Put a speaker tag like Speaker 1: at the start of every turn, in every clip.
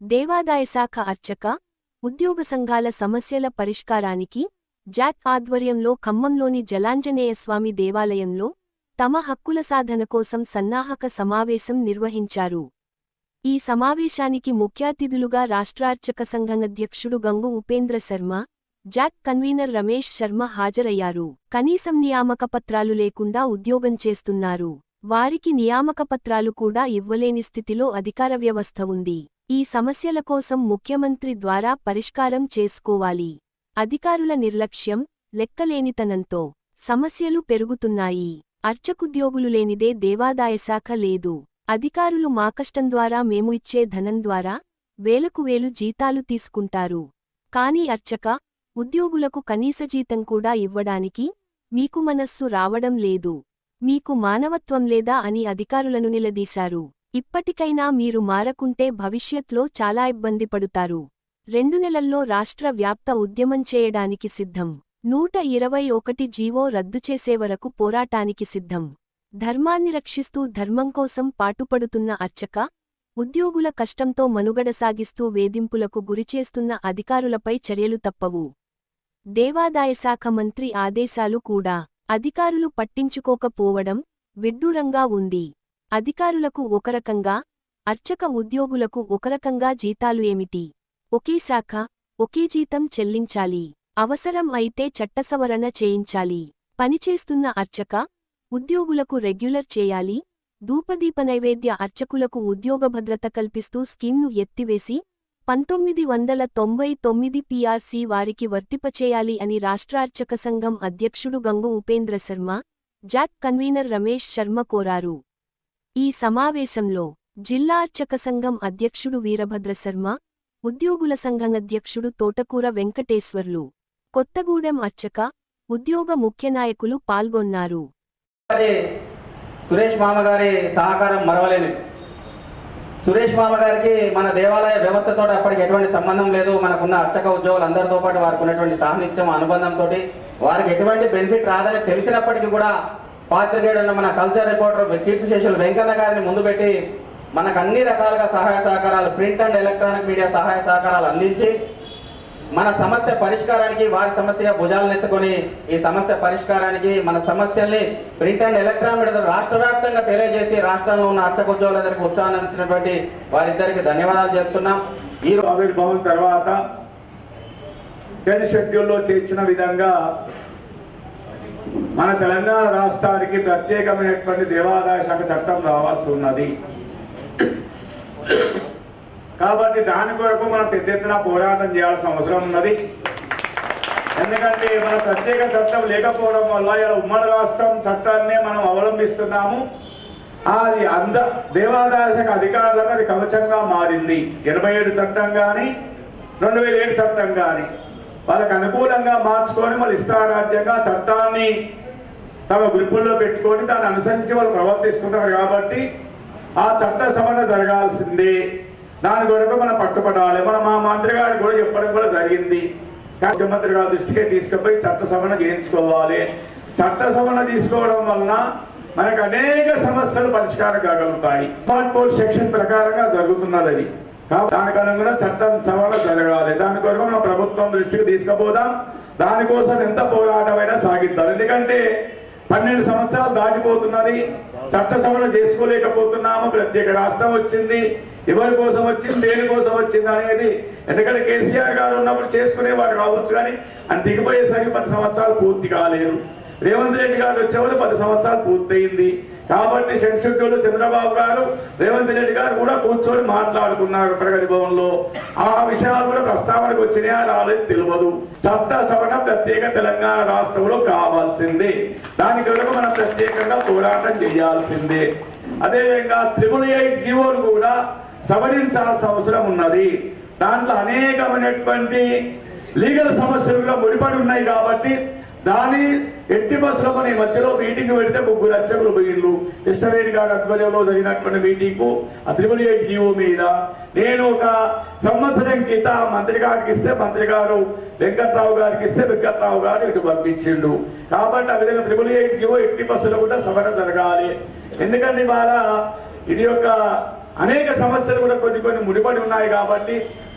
Speaker 1: దేవాదాయ శాఖ అర్చక, ఉద్యోగ సంఘాల సమస్యల పరిష్కారానికి జాక్ ఆధ్వర్యంలో ఖమ్మంలోని జలాంజనేయస్వామి దేవాలయంలో తమ హక్కుల సాధన కోసం సన్నాహక సమావేశం నిర్వహించారు. ఈ సమావేశానికి ముఖ్యాతిథులుగా రాష్ట్ర అర్చక సంఘం అధ్యక్షుడు గంగు ఉపేంద్ర శర్మ, జాక్ కన్వీనర్ రమేష్ శర్మ హాజరయ్యారు. కనీసం నియామకపత్రాలు లేకుండా ఉద్యోగం చేస్తున్నారు. వారికి నియామకపత్రాలు కూడా ఇవ్వలేని స్థితిలో అధికార వ్యవస్థ ఉంది. ఈ సమస్యల కోసం ముఖ్యమంత్రి ద్వారా పరిష్కారం చేసుకోవాలి. అధికారుల నిర్లక్ష్యం, లెక్కలేనితనంతో సమస్యలు పెరుగుతున్నాయి. అర్చకుద్యోగులు లేనిదే దేవాదాయ శాఖ లేదు. అధికారులు మా కష్టం ద్వారా మేము ఇచ్చే ధనం ద్వారా వేలకు వేలు జీతాలు తీసుకుంటారు. కానీ అర్చక, ఉద్యోగులకు కనీస జీతం కూడా ఇవ్వడానికి మీకు మనస్సు రావడం లేదు. మీకు మానవత్వం లేదా అని అధికారులను నిలదీశారు. ఇప్పటికైనా మీరు మారకుంటే భవిష్యత్లో చాలా ఇబ్బంది పడుతారు. 2 నెలల్లో రాష్ట్ర వ్యాప్త ఉద్యమం చేయడానికి సిద్ధం. 121 జీవో రద్దు చేసే వరకు పోరాటానికి సిద్ధం. ధర్మాన్ని రక్షిస్తూ ధర్మం కోసం పాటుపడుతున్న అర్చక, ఉద్యోగుల కష్టంతో మనుగడ సాగిస్తూ వేధింపులకు గురిచేస్తున్న అధికారులపై చర్యలు తప్పవు. దేవాదాయ శాఖ మంత్రి ఆదేశాలు కూడా అధికారులు పట్టించుకోకపోవడం విడ్డూరంగా ఉంది. అధికారులకు ఒకరకంగా, అర్చక ఉద్యోగులకు ఒకరకంగా జీతాలు ఏమిటి? ఒకే శాఖ, ఒకే జీతం చెల్లించాలి. అవసరం అయితే చట్టసవరణ చేయించాలి. పనిచేస్తున్న అర్చక, ఉద్యోగులకు రెగ్యులర్ చేయాలి. ధూపదీప నైవేద్య అర్చకులకు ఉద్యోగ భద్రత కల్పిస్తూ స్కీమ్ను ఎత్తివేసి 1999 పీఆర్సీ వారికి వర్తింపచేయాలి అని రాష్ట్ర అర్చక సంఘం అధ్యక్షుడు గంగు ఉపేంద్ర శర్మ, జాక్ కన్వీనర్ రమేష్ శర్మ కోరారు. ఈ సమావేశంలో జిల్లా అర్చక సంఘం అధ్యక్షుడు వీరభద్ర శర్మ, ఉద్యోగుల సంఘం అధ్యక్షుడు తోటకూర వెంకటేశ్వర్లు, కొత్తగూడెం అర్చక, ఉద్యోగ ముఖ్య నాయకులు పాల్గొన్నారు.
Speaker 2: సురేష్ మామగారి సహకారం మరవలేనిది. సురేష్ మామగారికి మన దేవాలయ వ్యవస్థతో అప్పటికి ఎటువంటి సంబంధం లేదు. మనకున్న అర్చక ఉద్యోగులందరితో పాటు వారికి ఉన్నటువంటి సాన్నిధ్యం, అనుబంధంతో వారికి ఎటువంటి బెనిఫిట్ రాదని తెలిసినప్పటికీ కూడా పాత్రికేయుడున్న మన కల్చర్ రిపోర్టర్ కీర్తిశేషులు వెంకన్న గారిని ముందు పెట్టి మనకు అన్ని రకాలుగా సహాయ సహకారాలు, ప్రింట్ అండ్ ఎలక్ట్రానిక్ మీడియా సహాయ సహకారాలు అందించి మన సమస్య పరిష్కారానికి వారి సమస్యగా భుజాలను ఎత్తుకొని ఈ సమస్య పరిష్కారానికి మన సమస్యల్ని ప్రింట్ అండ్ ఎలక్ట్రానిక్ మీడియా రాష్ట్ర వ్యాప్తంగా తెలియజేసి రాష్ట్రంలో ఉన్న అర్చక ఉద్యోగులందరికీ ఉత్సాహం అందించినటువంటి వారిద్దరికి ధన్యవాదాలు చెప్తున్నాం.
Speaker 3: ఈ ఆవిర్భావం తర్వాత 10 షెడ్యూల్లో చేర్చిన విధంగా మన తెలంగాణ రాష్ట్రానికి ప్రత్యేకమైనటువంటి దేవాదాయ శాఖ చట్టం రావాల్సి ఉన్నది. కాబట్టి దాని కొరకు మనం పెద్ద ఎత్తున పోరాటం చేయాల్సిన అవసరం ఉన్నది. ఎందుకంటే మన ప్రత్యేక చట్టం లేకపోవడం వల్ల ఇలా ఉమ్మడి రాష్ట్రం చట్టాన్నే మనం అవలంబిస్తున్నాము. అది దేవాదాయ శాఖ అధికారులకు అది కవచంగా మారింది. 87 చట్టం కానీ 2007 చట్టం కానీ వాళ్ళకి అనుకూలంగా మార్చుకొని వాళ్ళు ఇష్టారాజ్యంగా చట్టాన్ని తమ గ్రిప్పుల్లో పెట్టుకొని దాన్ని అనుసరించి వాళ్ళు ప్రవర్తిస్తున్నారు. కాబట్టి ఆ చట్ట సవరణ జరగాల్సిందే. దాని కొరకు మనం పట్టుబడాలి. మా మంత్రి గారికి కూడా చెప్పడం కూడా జరిగింది. ముఖ్యమంత్రి గారి దృష్టికే తీసుకుపోయి చట్ట సవరణ చేయించుకోవాలి. చట్ట సవరణ తీసుకోవడం వలన మనకు అనేక సమస్యలు పరిష్కారం కాగలుగుతాయి. పార్ట్ 4 సెక్షన్ ప్రకారంగా జరుగుతున్నది అది. దానికి అనుగుణంగా చట్టం సవరణ జరగాలి. దాని కొరకు మనం ప్రభుత్వం దృష్టికి తీసుకుపోదాం. దానికోసం ఎంత పోరాటమైనా సాగిద్దాం. ఎందుకంటే 12 సంవత్సరాలు దాటిపోతున్నది. చట్ట సవరణ చేసుకోలేకపోతున్నాము. ప్రత్యేక రాష్ట్రం వచ్చింది. ఎవరి కోసం వచ్చింది, దేనికోసం వచ్చింది అనేది, ఎందుకంటే కేసీఆర్ గారు ఉన్నప్పుడు చేసుకునేవాడు కావచ్చు, కానీ అని దిగిపోయేసరికి 10 సంవత్సరాలు పూర్తి కాలేదు. రేవంత్ రెడ్డి గారు వచ్చేవారు 10 సంవత్సరాలు పూర్తయింది. కాబట్టి షెడ్యూల్ చంద్రబాబు గారు, రేవంత్ రెడ్డి గారు కూడా కూర్చొని మాట్లాడుకున్నారు ప్రగతి భవన్లో. ఆ విషయాలు కూడా ప్రస్తావనకు వచ్చినాయా రాలేదు తెలియదు. చట్ట సవరణ ప్రత్యేక తెలంగాణ రాష్ట్రంలో కావాల్సిందే. దాని కొరకు మనం ప్రత్యేకంగా పోరాటం చేయాల్సిందే. అదేవిధంగా 888 జీవోలు కూడా సవరించాల్సిన అవసరం ఉన్నది. దాంట్లో అనేకమైనటువంటి లీగల్ సమస్యలు కూడా ముడిపడి ఉన్నాయి. కాబట్టి దాని ఎట్టి బస్సులో కొన్ని మధ్యలో మీటింగ్ పెడితే 3 అర్చకులు పోయిండ్రు. కృష్ణారెడ్డి గారి ఆధ్వర్యంలో జరిగినటువంటి మీటింగ్ ఆ 888 జీవో మీద నేను ఒక సంవత్సరం క్రితం మంత్రి గారికి ఇస్తే, మంత్రి గారు వెంకట్రావు గారికి ఇస్తే, వెంకట్రావు గారు ఇటు పంపించిండు. కాబట్టి ఆ విధంగా 888 జీవో ఎట్టి బస్సులో కూడా సవరణ జరగాలి. ఎందుకంటే ఇవాళ ఇది ఒక అనేక సమస్యలు కూడా కొన్ని ముడిపడి ఉన్నాయి కాబట్టి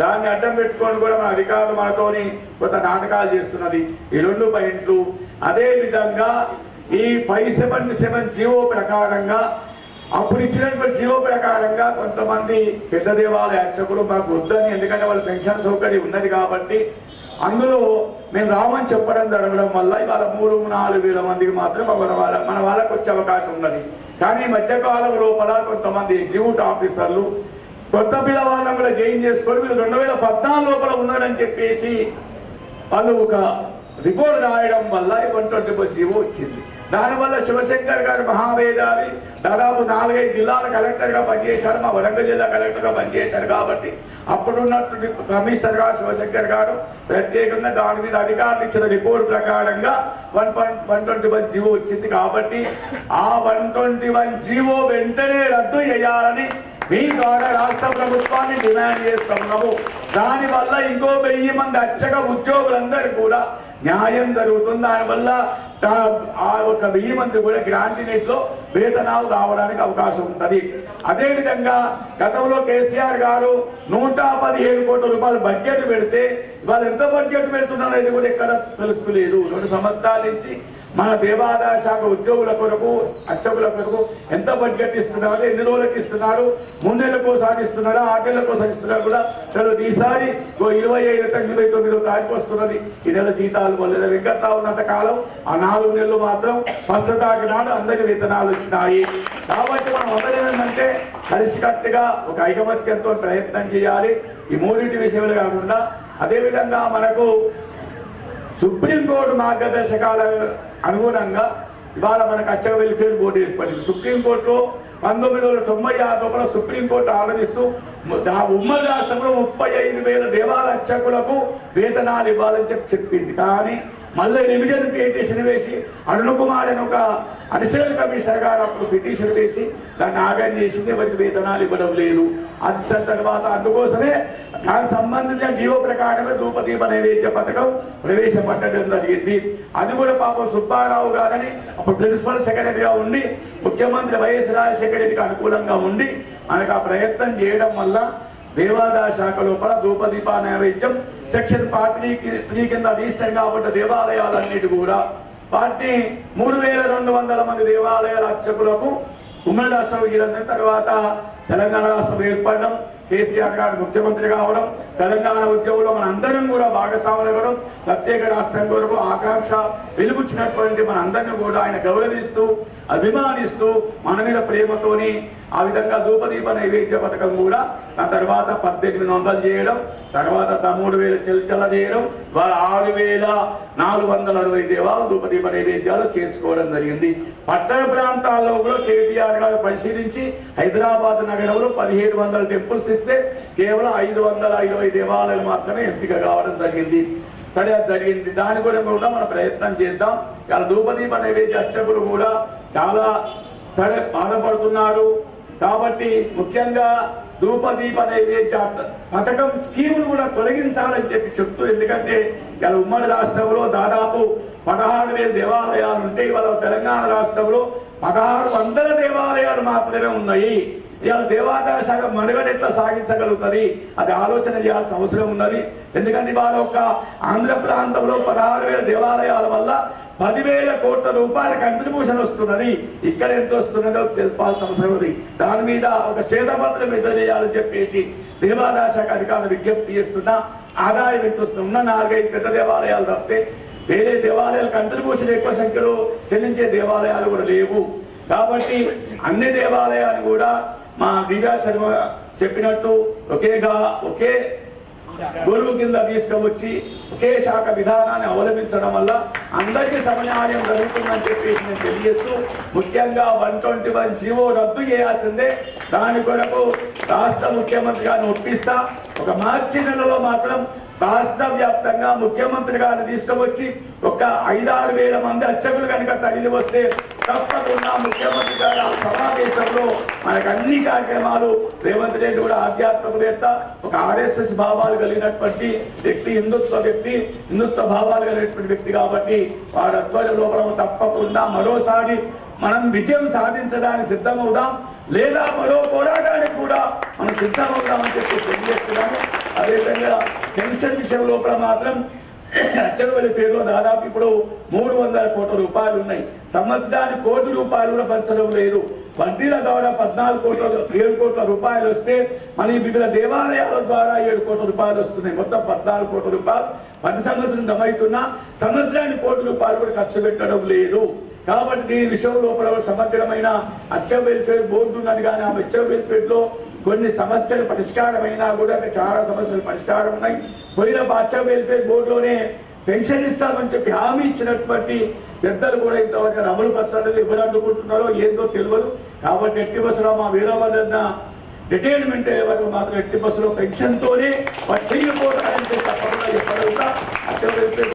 Speaker 3: దాన్ని అడ్డం పెట్టుకొని కూడా మన అధికారులు మనతోని కొంత నాటకాలు చేస్తున్నది ఈ 2 పాయింట్లు. అదే విధంగా ఈ 577 జీవో ప్రకారంగా అప్పుడు ఇచ్చినటువంటి జీవో ప్రకారంగా కొంతమంది పెద్ద దేవాలయ అర్చకులు మాకు వద్దని, ఎందుకంటే వాళ్ళ పెన్షన్ సౌకర్యం ఉన్నది కాబట్టి అందులో మేము రామని చెప్పడం జరగడం వల్ల ఇవాళ 3-4 వేల మందికి మాత్రం మన వాళ్ళకు వచ్చే అవకాశం ఉన్నది. కానీ ఈ మధ్యకాలం లోపల కొంతమంది ఎగ్జిక్యూటివ్ ఆఫీసర్లు కొత్త పిల్లవాళ్ళని కూడా జాయిన్ చేసుకొని వీళ్ళు 2014 లోపల ఉన్నారని చెప్పేసి వాళ్ళు ఒక రిపోర్ట్ రాయడం వల్ల 124 జీవో వచ్చింది. దానివల్ల శివశంకర్ గారు మహావేదావి దాదాపు 4-5 జిల్లాల కలెక్టర్గా పనిచేశాడు, మా వరంగల్ జిల్లా కలెక్టర్గా పనిచేశాడు. కాబట్టి అప్పుడున్నటువంటి కమిషనర్ గారు శివశంకర్ గారు ప్రత్యేకంగా దాని మీద అధికారులు ఇచ్చిన రిపోర్ట్ ప్రకారంగా 121 జీవో వచ్చింది. కాబట్టి ఆ 121 జీవో వెంటనే రద్దు చేయాలని మీ ద్వారా రాష్ట్ర ప్రభుత్వాన్ని డిమాండ్ చేస్తున్నాము. దానివల్ల ఇంకో 1000 మంది అర్చక ఉద్యోగులందరూ కూడా న్యాయం జరుగుతుంది. దానివల్ల ఆ 1000 మంది కూడా గ్రాంటినేట్ లో వేతనాలు రావడానికి అవకాశం ఉంటుంది. అదేవిధంగా గతంలో కేసీఆర్ గారు 117 కోట్ల రూపాయలు బడ్జెట్ పెడితే ఇవాళ ఎంత బడ్జెట్ పెడుతున్నారనేది కూడా ఎక్కడ తెలుస్తలేదు. 2 సంవత్సరాల నుంచి మన దేవాదాయ శాఖ ఉద్యోగుల కొరకు అర్చకుల కొరకు ఎంత బడ్జెట్ ఇస్తున్నారు, ఎన్ని రోజులకు ఇస్తున్నారు, 3 నెలలకు ఒకసారి ఇస్తున్నారా, 6 నెలలకు ఒకసారి ఇస్తున్నారు కూడా తెలియదు. ఈసారి 25-29 తారీఖు వస్తున్నది. ఈ నెల జీతాలు వల్ల వెంకట్రా ఉన్నంత కాలం ఆ 4 నెలలు మాత్రం ఫస్ట్ తారీఖు నాడు అందరికి వేతనాలు వచ్చినాయి. కాబట్టి మనం అందరం ఏంటంటే కలిసికట్టుగా ఒక ఐకమత్యంతో ప్రయత్నం చేయాలి. ఈ 3 విషయాలు కాకుండా అదేవిధంగా మనకు సుప్రీంకోర్టు మార్గదర్శకాల అనుగుణంగా ఇవాళ మనకు అర్చక వెల్ఫేర్ బోర్డు ఏర్పడింది. సుప్రీంకోర్టులో 1996 లోపల సుప్రీంకోర్టు ఆర్డరిస్తూ ఉమ్మడి రాష్ట్రంలో 35,000 దేవాలయ అర్చకులకు వేతనాలు ఇవ్వాలని చెప్పింది. కానీ మళ్ళీ రివిజన్ పిటిషన్ వేసి అరుణ్ కుమార్ అని ఒక అడిషనల్ కమిషనర్ గారు అప్పుడు పిటిషన్ వేసి దాన్ని ఆగం చేసింది. ఎవరికి వేతనాలు ఇవ్వడం లేదు. అది తర్వాత అందుకోసమే దానికి సంబంధించిన జీవో ప్రకారమే ధూపదీప నైవేద్య పథకం ప్రవేశపెట్టడం జరిగింది. అది కూడా పాపం సుబ్బారావు గారని అప్పుడు ప్రిన్సిపల్ సెక్రటరీగా ఉండి ముఖ్యమంత్రి వైఎస్ రాజశేఖర రెడ్డికి అనుకూలంగా ఉండి మనకు ఆ ప్రయత్నం చేయడం వల్ల దేవాదాయ శాఖ లోపల ధూపదీప నైవేద్యం సెక్షన్ 3 కింద రిజిస్టర్ కాబట్ట దేవాలయాలన్నిటి కూడా వాటిని 3200 మంది దేవాలయాల అర్చకులకు ఉమ్మడి రాష్ట్రం ఇవ్వడం, తర్వాత తెలంగాణ రాష్ట్రం ఏర్పడడం, కేసీఆర్ గారు ముఖ్యమంత్రి కావడం, తెలంగాణ ఉద్యోగంలో మన అందరం కూడా భాగస్వాములు ఇవ్వడం, ప్రత్యేక రాష్ట్రం కొరకు ఆకాంక్ష వెలుగుచ్చినటువంటి మన అందరినీ కూడా ఆయన గౌరవిస్తూ అభిమానిస్తూ మన మీద ప్రేమతోని ఆ విధంగా ధూపదీప నైవేద్య పథకం కూడా ఆ తర్వాత 1800 చేయడం, తర్వాత 3000 చెల్చల చేయడం, వాళ్ళ 6460 దేవాలు ధూపదీప నైవేద్యాలు చేర్చుకోవడం జరిగింది. పట్టణ ప్రాంతాల్లో కూడా కేటీఆర్ గారు పరిశీలించి హైదరాబాద్ నగరంలో 1700 టెంపుల్స్ ఇస్తే కేవలం 520 దేవాలయాలు మాత్రమే ఎంపిక కావడం జరిగింది. సరే అది జరిగింది. దాని కూడా మనం ప్రయత్నం చేద్దాం. ఇలా ధూపదీప నైవేద్య అర్చకులు కూడా చాలా సరే బాధపడుతున్నారు. కాబట్టి ముఖ్యంగా ధూపదీప నైవేద్య పథకం స్కీమును కూడా తొలగించాలని చెప్తూ, ఎందుకంటే ఇలా ఉమ్మడి రాష్ట్రంలో దాదాపు 16,000 దేవాలయాలు ఉంటే ఇవాళ తెలంగాణ రాష్ట్రంలో 1600 దేవాలయాలు మాత్రమే ఉన్నాయి. ఇవాళ దేవాదాయ శాఖ మనుగడ ఎట్లా సాగించగలుగుతుంది, అది ఆలోచన చేయాల్సిన అవసరం ఉన్నది. ఎందుకంటే ఇవాళ ఒక ఆంధ్ర ప్రాంతంలో 16,000 దేవాలయాల వల్ల 10,000 కోట్ల రూపాయల కంట్రిబ్యూషన్ వస్తున్నది. ఇక్కడ ఎంత వస్తున్నదో తెలపాల్సిన అవసరం ఉంది. దాని మీద ఒక శ్వేతపత్రం విడుదల చేయాలని చెప్పేసి దేవాదాయ శాఖ అధికారులు విజ్ఞప్తి చేస్తున్నా. ఆదాయం ఎంత వస్తున్నా 4-5 పెద్ద దేవాలయాలు తప్పితే వేరే దేవాలయాల కంట్రిబ్యూషన్ ఎక్కువ సంఖ్యలో చెల్లించే దేవాలయాలు కూడా లేవు. కాబట్టి అన్ని దేవాలయాలు కూడా మా దివ్యా శర్మ చెప్పినట్టు ఒకే గురువు కింద తీసుకువచ్చి ఒకే శాఖ విధానాన్ని అవలంబించడం వల్ల అందరికీ సమన్వయం జరుగుతుందని చెప్పేసి నేను తెలియజేస్తూ, ముఖ్యంగా 121 జీవో రద్దు చేయాల్సిందే. దాని కొరకు రాష్ట్ర ముఖ్యమంత్రి గారిని ఒప్పిస్తా. ఒక మార్చి నెలలో మాత్రం రాష్ట్ర వ్యాప్తంగా ముఖ్యమంత్రి గారిని తీసుకువచ్చి ఒక 5-6 వేల మంది అర్చకులు కనుక తగిలి వస్తే తప్పకుండా ముఖ్యమంత్రి గారు ఆ సమావేశంలో మనకు అన్ని కార్యక్రమాలు, రేవంత్ రెడ్డి కూడా ఆధ్యాత్మికవేత్త, ఒక RSS భావాలు కలిగినటువంటి వ్యక్తి, హిందుత్వ భావాలు కలిగినటువంటి వ్యక్తి కాబట్టి వారి ఆధ్వర్యం లోపల తప్పకుండా మరోసారి మనం విజయం సాధించడానికి సిద్ధమవుదాం. లేదా మరో పోరాటానికి కూడా మనం సిద్ధంగా ఉన్నామని చెప్పి తెలియజేస్తున్నాము. అదేవిధంగా పెన్షన్ విషయం లోపల మాత్రం అర్చక వెల్ఫేర్లో దాదాపు ఇప్పుడు 300 కోట్ల రూపాయలు ఉన్నాయి. సంవత్సరానికి 1 కోటి రూపాయలు కూడా పంచడం లేదు. వడ్డీల ద్వారా 7 కోట్ల రూపాయలు వస్తే మన వివిధ దేవాలయాల ద్వారా 7 కోట్ల రూపాయలు వస్తున్నాయి. మొత్తం 14 కోట్ల రూపాయలు 10 సంవత్సరం జమైతున్నా సంవత్సరానికి 1 కోటి రూపాయలు కూడా ఖర్చు పెట్టడం లేదు. కాబట్టి దీని విషయం లోపల సమగ్రమైన అర్చక వెల్ఫేర్ బోర్డు ఉన్నది. కానీ ఆ అర్చక వెల్ఫేర్ లో కొన్ని సమస్యలు పరిష్కారమైనా కూడా చాలా సమస్యలు పరిష్కారం ఉన్నాయి. పోయిన అర్చక వెల్ఫేర్ బోర్డులోనే పెన్షన్ ఇస్తామని చెప్పి హామీ ఇచ్చినటువంటి పెద్దలు కూడా ఇంతవరకు అమలు పరచాలని ఎవరు అడ్డుకుంటున్నారో ఏందో తెలియదు. కాబట్టి ఎట్టి బస్సులో మా వీరభద్ర రిటైర్మెంట్ వరకు మాత్రం ఎట్టి బస్సులో పెన్షన్ తోనే పట్టిపోతారని తప్పకుండా చెప్పగలుగుతా. అర్చక వెల్ఫేర్